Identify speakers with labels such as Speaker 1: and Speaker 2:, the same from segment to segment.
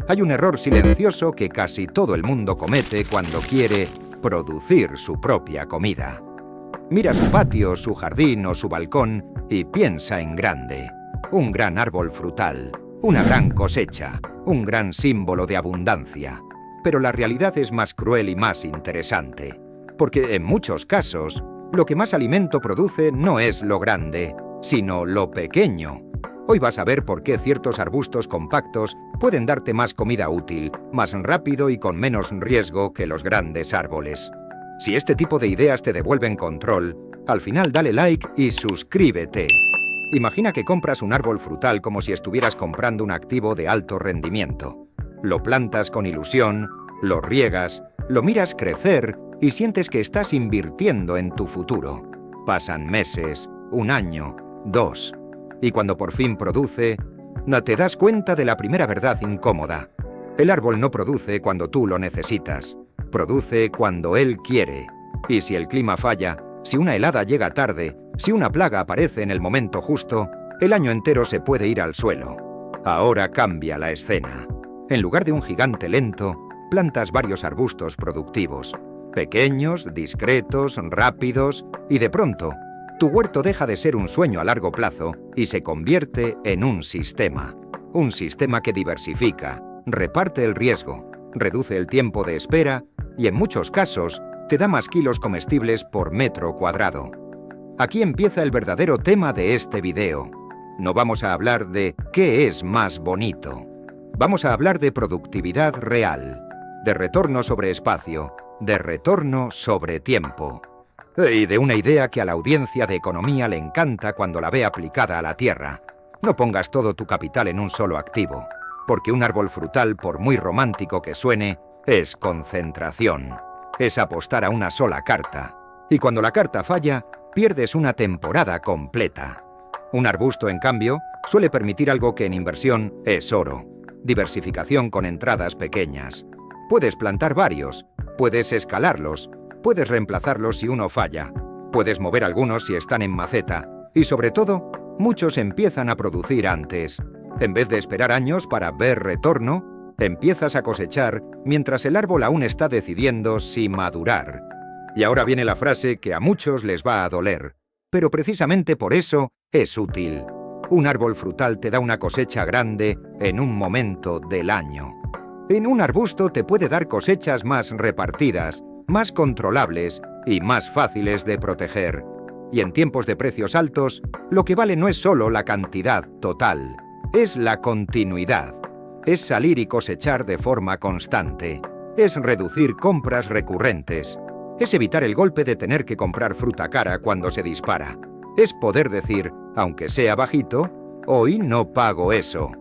Speaker 1: Hay un error silencioso que casi todo el mundo comete cuando quiere producir su propia comida. Mira su patio, su jardín o su balcón y piensa en grande. Un gran árbol frutal, una gran cosecha, un gran símbolo de abundancia. Pero la realidad es más cruel y más interesante, porque en muchos casos, lo que más alimento produce no es lo grande, sino lo pequeño. Hoy vas a ver por qué ciertos arbustos compactos pueden darte más comida útil, más rápido y con menos riesgo que los grandes árboles. Si este tipo de ideas te devuelven control, al final dale like y suscríbete. Imagina que compras un árbol frutal como si estuvieras comprando un activo de alto rendimiento. Lo plantas con ilusión, lo riegas, lo miras crecer y sientes que estás invirtiendo en tu futuro. Pasan meses, un año, 2. Y cuando por fin produce, te das cuenta de la primera verdad incómoda. El árbol no produce cuando tú lo necesitas. Produce cuando él quiere. Y si el clima falla, si una helada llega tarde, si una plaga aparece en el momento justo, el año entero se puede ir al suelo. Ahora cambia la escena. En lugar de un gigante lento, plantas varios arbustos productivos. Pequeños, discretos, rápidos, y de pronto, tu huerto deja de ser un sueño a largo plazo y se convierte en un sistema. Un sistema que diversifica, reparte el riesgo, reduce el tiempo de espera y en muchos casos te da más kilos comestibles por metro cuadrado. Aquí empieza el verdadero tema de este video. No vamos a hablar de qué es más bonito. Vamos a hablar de productividad real, de retorno sobre espacio, de retorno sobre tiempo. Y de una idea que a la audiencia de economía le encanta cuando la ve aplicada a la tierra. No pongas todo tu capital en un solo activo, porque un árbol frutal, por muy romántico que suene, es concentración. Es apostar a una sola carta. Y cuando la carta falla, pierdes una temporada completa. Un arbusto, en cambio, suele permitir algo que en inversión es oro. Diversificación con entradas pequeñas. Puedes plantar varios, puedes escalarlos, puedes reemplazarlos si uno falla, puedes mover algunos si están en maceta y, sobre todo, muchos empiezan a producir antes. En vez de esperar años para ver retorno, empiezas a cosechar mientras el árbol aún está decidiendo si madurar. Y ahora viene la frase que a muchos les va a doler, pero precisamente por eso es útil. Un árbol frutal te da una cosecha grande en un momento del año. En un arbusto te puede dar cosechas más repartidas, más controlables y más fáciles de proteger. Y en tiempos de precios altos, lo que vale no es solo la cantidad total, es la continuidad. Es salir y cosechar de forma constante. Es reducir compras recurrentes. Es evitar el golpe de tener que comprar fruta cara cuando se dispara. Es poder decir, aunque sea bajito, hoy no pago eso.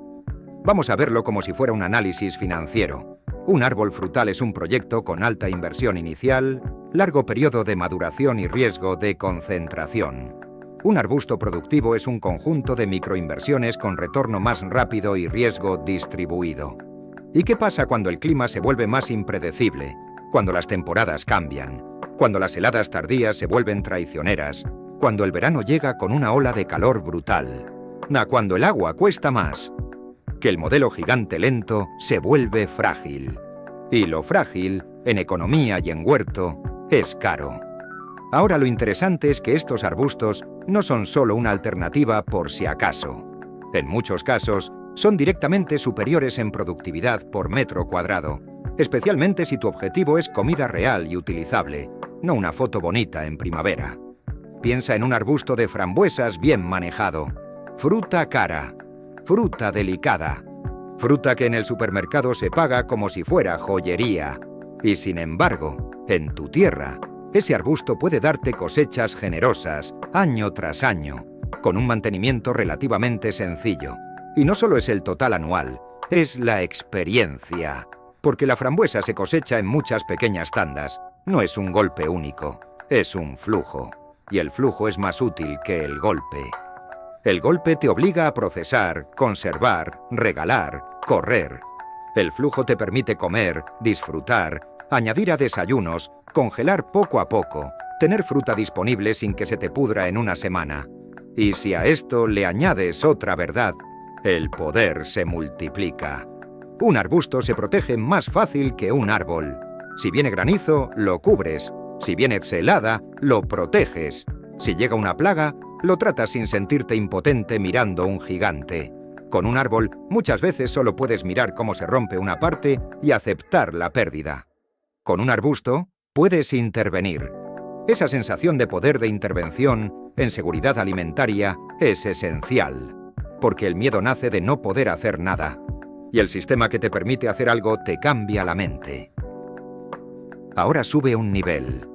Speaker 1: Vamos a verlo como si fuera un análisis financiero. Un árbol frutal es un proyecto con alta inversión inicial, largo periodo de maduración y riesgo de concentración. Un arbusto productivo es un conjunto de microinversiones con retorno más rápido y riesgo distribuido. ¿Y qué pasa cuando el clima se vuelve más impredecible? Cuando las temporadas cambian, cuando las heladas tardías se vuelven traicioneras, cuando el verano llega con una ola de calor brutal, cuando el agua cuesta más, que el modelo gigante lento se vuelve frágil. Y lo frágil, en economía y en huerto, es caro. Ahora lo interesante es que estos arbustos no son solo una alternativa por si acaso. En muchos casos, son directamente superiores en productividad por metro cuadrado, especialmente si tu objetivo es comida real y utilizable, no una foto bonita en primavera. Piensa en un arbusto de frambuesas bien manejado. Fruta cara. Fruta delicada. Fruta que en el supermercado se paga como si fuera joyería. Y sin embargo, en tu tierra, ese arbusto puede darte cosechas generosas, año tras año, con un mantenimiento relativamente sencillo. Y no solo es el total anual, es la experiencia. Porque la frambuesa se cosecha en muchas pequeñas tandas. No es un golpe único, es un flujo. Y el flujo es más útil que el golpe. El golpe te obliga a procesar, conservar, regalar, correr. El flujo te permite comer, disfrutar, añadir a desayunos, congelar poco a poco, tener fruta disponible sin que se te pudra en una semana. Y si a esto le añades otra verdad, el poder se multiplica. Un arbusto se protege más fácil que un árbol. Si viene granizo, lo cubres. Si viene helada, lo proteges. Si llega una plaga, lo tratas sin sentirte impotente mirando un gigante. Con un árbol, muchas veces solo puedes mirar cómo se rompe una parte y aceptar la pérdida. Con un arbusto, puedes intervenir. Esa sensación de poder de intervención en seguridad alimentaria es esencial, porque el miedo nace de no poder hacer nada, y el sistema que te permite hacer algo te cambia la mente. Ahora sube un nivel.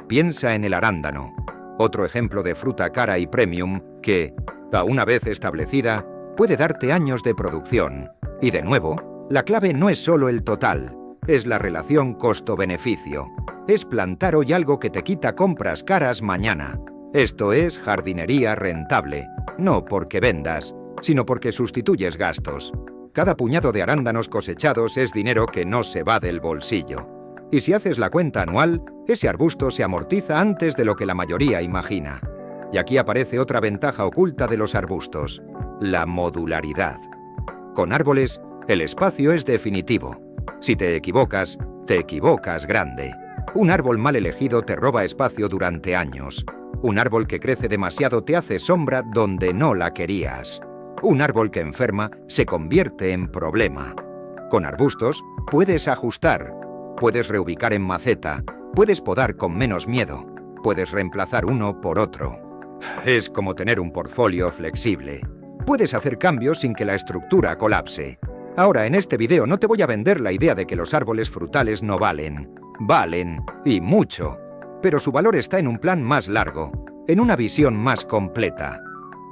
Speaker 1: Piensa en el arándano, otro ejemplo de fruta cara y premium que, a una vez establecida, puede darte años de producción. Y de nuevo, la clave no es solo el total, es la relación costo-beneficio. Es plantar hoy algo que te quita compras caras mañana. Esto es jardinería rentable, no porque vendas, sino porque sustituyes gastos. Cada puñado de arándanos cosechados es dinero que no se va del bolsillo. Y si haces la cuenta anual, ese arbusto se amortiza antes de lo que la mayoría imagina. Y aquí aparece otra ventaja oculta de los arbustos: la modularidad. Con árboles, el espacio es definitivo. Si te equivocas grande. Un árbol mal elegido te roba espacio durante años. Un árbol que crece demasiado te hace sombra donde no la querías. Un árbol que enferma se convierte en problema. Con arbustos, puedes ajustar. Puedes reubicar en maceta, puedes podar con menos miedo, puedes reemplazar uno por otro. Es como tener un portfolio flexible. Puedes hacer cambios sin que la estructura colapse. Ahora, en este video no te voy a vender la idea de que los árboles frutales no valen. Valen, y mucho. Pero su valor está en un plan más largo, en una visión más completa.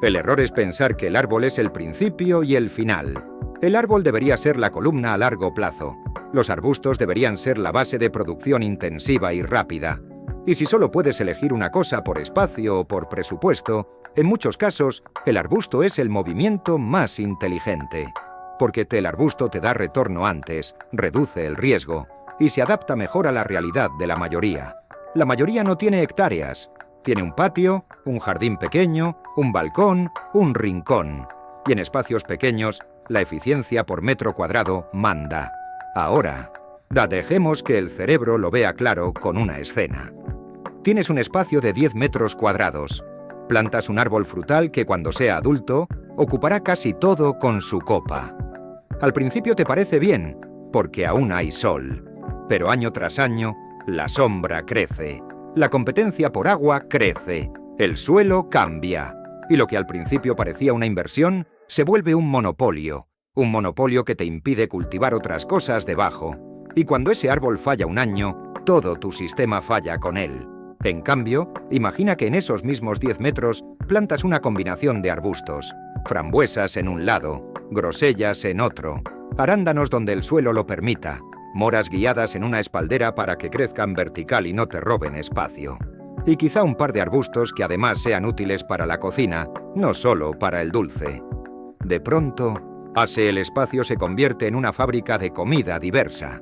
Speaker 1: El error es pensar que el árbol es el principio y el final. El árbol debería ser la columna a largo plazo. Los arbustos deberían ser la base de producción intensiva y rápida. Y si solo puedes elegir una cosa por espacio o por presupuesto, en muchos casos, el arbusto es el movimiento más inteligente. Porque el arbusto te da retorno antes, reduce el riesgo y se adapta mejor a la realidad de la mayoría. La mayoría no tiene hectáreas. Tiene un patio, un jardín pequeño, un balcón, un rincón. Y en espacios pequeños, la eficiencia por metro cuadrado manda. Ahora, dejemos que el cerebro lo vea claro con una escena. Tienes un espacio de 10 metros cuadrados. Plantas un árbol frutal que cuando sea adulto, ocupará casi todo con su copa. Al principio te parece bien, porque aún hay sol. Pero año tras año, la sombra crece. La competencia por agua crece. El suelo cambia. Y lo que al principio parecía una inversión, se vuelve un monopolio. Un monopolio que te impide cultivar otras cosas debajo. Y cuando ese árbol falla un año, todo tu sistema falla con él. En cambio, imagina que en esos mismos 10 metros plantas una combinación de arbustos. Frambuesas en un lado, grosellas en otro, arándanos donde el suelo lo permita, moras guiadas en una espaldera para que crezcan vertical y no te roben espacio. Y quizá un par de arbustos que además sean útiles para la cocina, no solo para el dulce. De pronto, el espacio se convierte en una fábrica de comida diversa.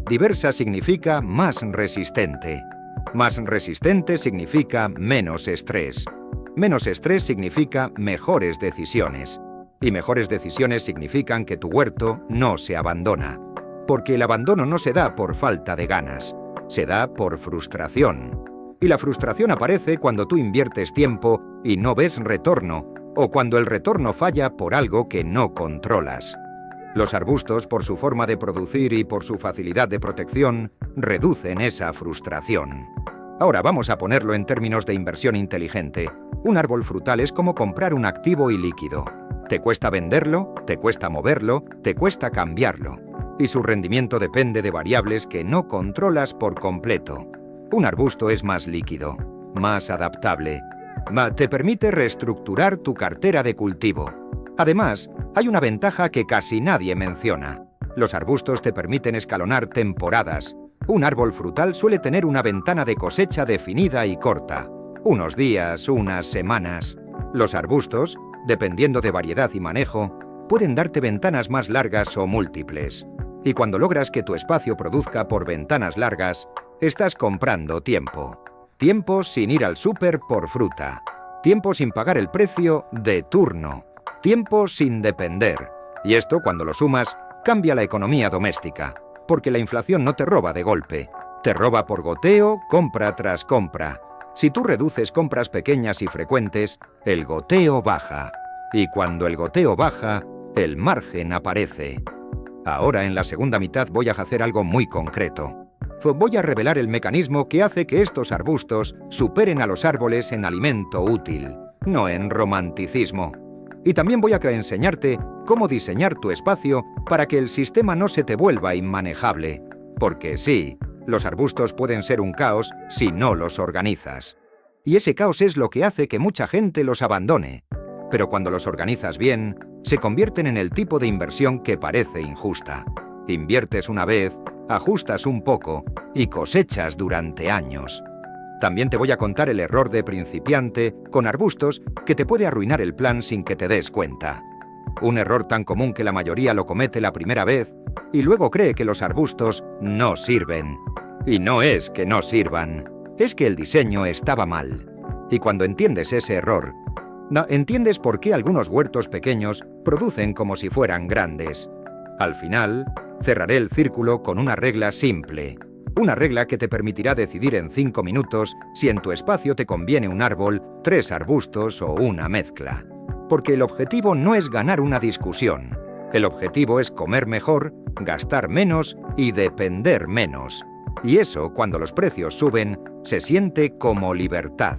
Speaker 1: Diversa significa más resistente. Más resistente significa menos estrés. Menos estrés significa mejores decisiones. Y mejores decisiones significan que tu huerto no se abandona. Porque el abandono no se da por falta de ganas, se da por frustración. Y la frustración aparece cuando tú inviertes tiempo y no ves retorno, o cuando el retorno falla por algo que no controlas. Los arbustos, por su forma de producir y por su facilidad de protección, reducen esa frustración. Ahora vamos a ponerlo en términos de inversión inteligente. Un árbol frutal es como comprar un activo ilíquido. Te cuesta venderlo, te cuesta moverlo, te cuesta cambiarlo. Y su rendimiento depende de variables que no controlas por completo. Un arbusto es más líquido, más adaptable. Te permite reestructurar tu cartera de cultivo. Además, hay una ventaja que casi nadie menciona. Los arbustos te permiten escalonar temporadas. Un árbol frutal suele tener una ventana de cosecha definida y corta. Unos días, unas semanas. Los arbustos, dependiendo de variedad y manejo, pueden darte ventanas más largas o múltiples. Y cuando logras que tu espacio produzca por ventanas largas, estás comprando tiempo. Tiempo sin ir al súper por fruta. Tiempo sin pagar el precio de turno. Tiempo sin depender. Y esto, cuando lo sumas, Cambia la economía doméstica, porque la inflación no te roba de golpe. Te roba por goteo, compra tras compra. Si tú reduces compras pequeñas y frecuentes, el goteo baja. Y cuando el goteo baja, el margen aparece. Ahora, en la segunda mitad, voy a hacer algo muy concreto. Voy a revelar el mecanismo que hace que estos arbustos superen a los árboles en alimento útil, no en romanticismo. Y también voy a enseñarte cómo diseñar tu espacio para que el sistema no se te vuelva inmanejable. Porque sí, los arbustos pueden ser un caos si no los organizas. Y ese caos es lo que hace que mucha gente los abandone. Pero cuando los organizas bien, se convierten en el tipo de inversión que parece injusta. Inviertes una vez, ajustas un poco y cosechas durante años. También te voy a contar el error de principiante con arbustos que te puede arruinar el plan sin que te des cuenta. Un error tan común que la mayoría lo comete la primera vez y luego cree que los arbustos no sirven. Y no es que no sirvan, es que el diseño estaba mal. Y cuando entiendes ese error, entiendes por qué algunos huertos pequeños producen como si fueran grandes. Al final, cerraré el círculo con una regla simple. Una regla que te permitirá decidir en 5 minutos si en tu espacio te conviene un árbol, 3 arbustos o una mezcla. Porque el objetivo no es ganar una discusión. El objetivo es comer mejor, gastar menos y depender menos. Y eso, cuando los precios suben, se siente como libertad.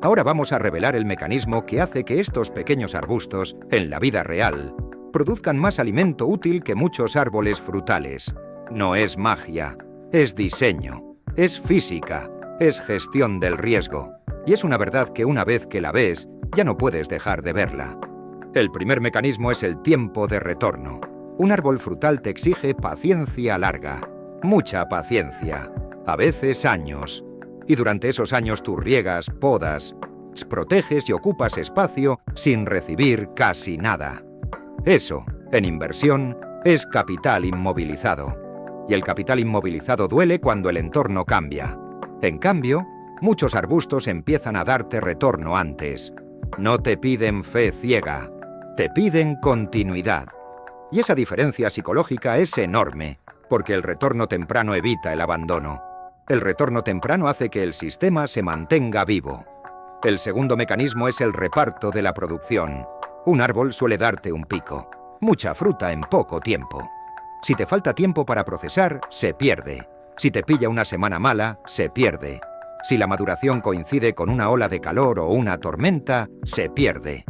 Speaker 1: Ahora vamos a revelar el mecanismo que hace que estos pequeños arbustos, en la vida real, produzcan más alimento útil que muchos árboles frutales. No es magia, es diseño, es física, es gestión del riesgo. Y es una verdad que una vez que la ves, ya no puedes dejar de verla. El primer mecanismo es el tiempo de retorno. Un árbol frutal te exige paciencia larga, mucha paciencia, a veces años. Y durante esos años tú riegas, podas, proteges y ocupas espacio sin recibir casi nada. Eso, en inversión, es capital inmovilizado. Y el capital inmovilizado duele cuando el entorno cambia. En cambio, muchos arbustos empiezan a darte retorno antes. No te piden fe ciega, te piden continuidad. Y esa diferencia psicológica es enorme, porque el retorno temprano evita el abandono. El retorno temprano hace que el sistema se mantenga vivo. El segundo mecanismo es el reparto de la producción. Un árbol suele darte un pico, mucha fruta en poco tiempo. Si te falta tiempo para procesar, se pierde. Si te pilla una semana mala, se pierde. Si la maduración coincide con una ola de calor o una tormenta, se pierde.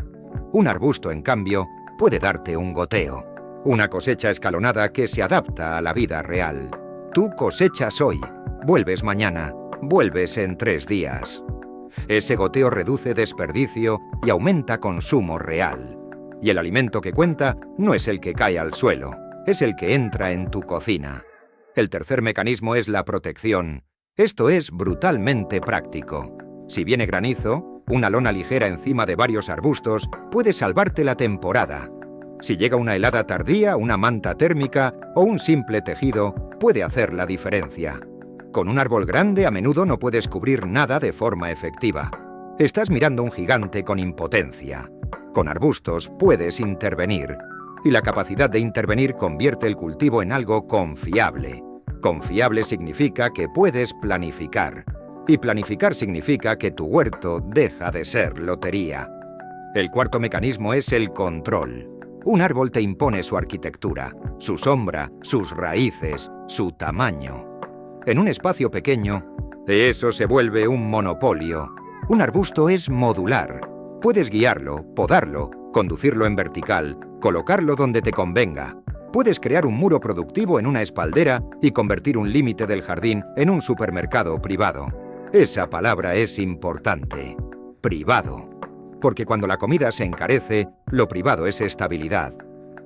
Speaker 1: Un arbusto, en cambio, puede darte un goteo. Una cosecha escalonada que se adapta a la vida real. Tú cosechas hoy, vuelves mañana, vuelves en 3 días. Ese goteo reduce desperdicio y aumenta consumo real. Y el alimento que cuenta no es el que cae al suelo, es el que entra en tu cocina. El tercer mecanismo es la protección. Esto es brutalmente práctico. Si viene granizo, una lona ligera encima de varios arbustos puede salvarte la temporada. Si llega una helada tardía, una manta térmica o un simple tejido, puede hacer la diferencia. Con un árbol grande a menudo no puedes cubrir nada de forma efectiva. Estás mirando un gigante con impotencia. Con arbustos puedes intervenir. Y la capacidad de intervenir convierte el cultivo en algo confiable. Confiable significa que puedes planificar. Y planificar significa que tu huerto deja de ser lotería. El cuarto mecanismo es el control. Un árbol te impone su arquitectura, su sombra, sus raíces, su tamaño. En un espacio pequeño, eso se vuelve un monopolio. Un arbusto es modular. Puedes guiarlo, podarlo, conducirlo en vertical, colocarlo donde te convenga. Puedes crear un muro productivo en una espaldera y convertir un límite del jardín en un supermercado privado. Esa palabra es importante. Privado. Porque cuando la comida se encarece, lo privado es estabilidad.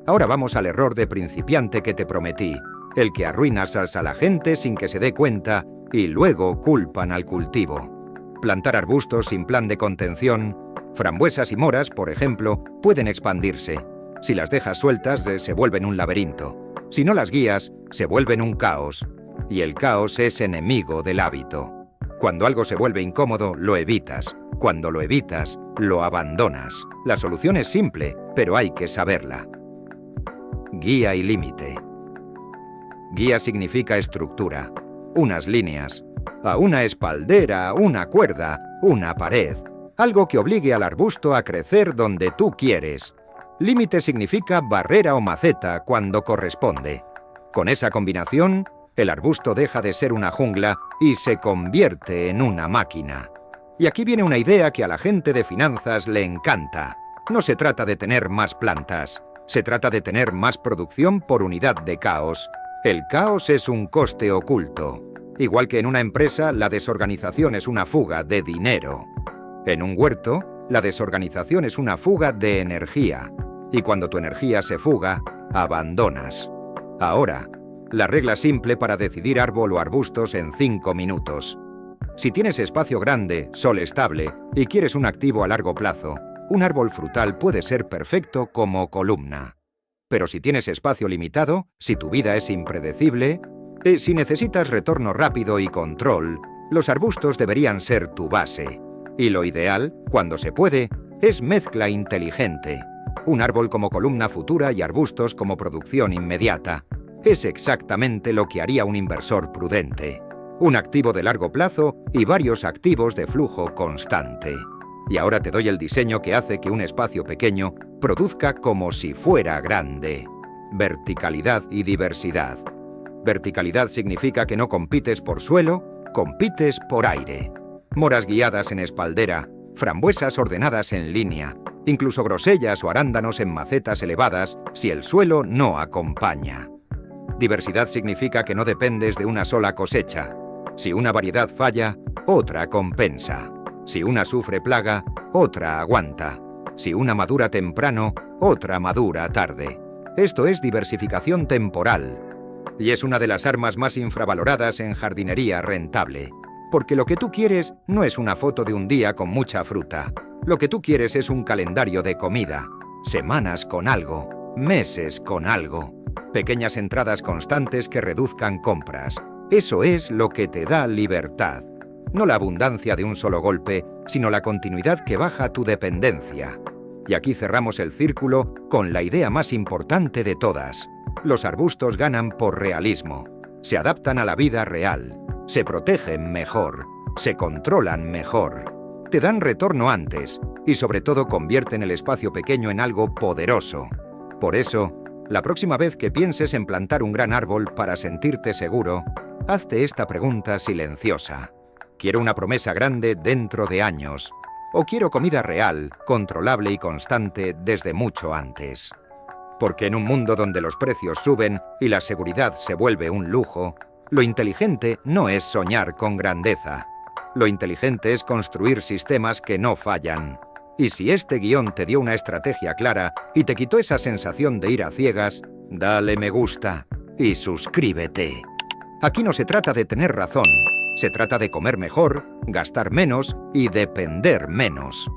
Speaker 1: Ahora vamos al error de principiante que te prometí, el que arruinas a la gente sin que se dé cuenta y luego culpan al cultivo. Plantar arbustos sin plan de contención, frambuesas y moras, por ejemplo, pueden expandirse. Si las dejas sueltas, se vuelven un laberinto. Si no las guías, se vuelven un caos. Y el caos es enemigo del hábito. Cuando algo se vuelve incómodo, lo evitas. Cuando lo evitas, lo abandonas. La solución es simple, pero hay que saberla. guía y límite. Guía significa estructura, unas líneas, a una espaldera, una cuerda, una pared, algo que obligue al arbusto a crecer donde tú quieres. Límite significa barrera o maceta cuando corresponde. Con esa combinación, el arbusto deja de ser una jungla y se convierte en una máquina. Y aquí viene una idea que a la gente de finanzas le encanta. No se trata de tener más plantas, se trata de tener más producción por unidad de caos. El caos es un coste oculto. Igual que en una empresa, la desorganización es una fuga de dinero. En un huerto, la desorganización es una fuga de energía. Y cuando tu energía se fuga, abandonas. Ahora, la regla simple para decidir árbol o arbustos en 5 minutos. Si tienes espacio grande, sol estable y quieres un activo a largo plazo, un árbol frutal puede ser perfecto como columna. Pero si tienes espacio limitado, si tu vida es impredecible, si necesitas retorno rápido y control, los arbustos deberían ser tu base. Y lo ideal, cuando se puede, es mezcla inteligente. Un árbol como columna futura y arbustos como producción inmediata. Es exactamente lo que haría un inversor prudente. Un activo de largo plazo y varios activos de flujo constante. Y ahora te doy el diseño que hace que un espacio pequeño produzca como si fuera grande. Verticalidad y diversidad. Verticalidad significa que no compites por suelo, compites por aire. Moras guiadas en espaldera, frambuesas ordenadas en línea, incluso grosellas o arándanos en macetas elevadas si el suelo no acompaña. Diversidad significa que no dependes de una sola cosecha. Si una variedad falla, otra compensa. Si una sufre plaga, otra aguanta. Si una madura temprano, otra madura tarde. Esto es diversificación temporal. Y es una de las armas más infravaloradas en jardinería rentable. Porque lo que tú quieres no es una foto de un día con mucha fruta. Lo que tú quieres es un calendario de comida. Semanas con algo, meses con algo. Pequeñas entradas constantes que reduzcan compras. Eso es lo que te da libertad. No la abundancia de un solo golpe, sino la continuidad que baja tu dependencia. Y aquí cerramos el círculo con la idea más importante de todas. Los arbustos ganan por realismo. Se adaptan a la vida real. Se protegen mejor. Se controlan mejor. Te dan retorno antes y sobre todo convierten el espacio pequeño en algo poderoso. Por eso, la próxima vez que pienses en plantar un gran árbol para sentirte seguro, hazte esta pregunta silenciosa. ¿Quiero una promesa grande dentro de años? ¿O quiero comida real, controlable y constante desde mucho antes? Porque en un mundo donde los precios suben y la seguridad se vuelve un lujo, lo inteligente no es soñar con grandeza. Lo inteligente es construir sistemas que no fallan. Y si este guión te dio una estrategia clara y te quitó esa sensación de ir a ciegas, dale me gusta y suscríbete. Aquí no se trata de tener razón, se trata de comer mejor, gastar menos y depender menos.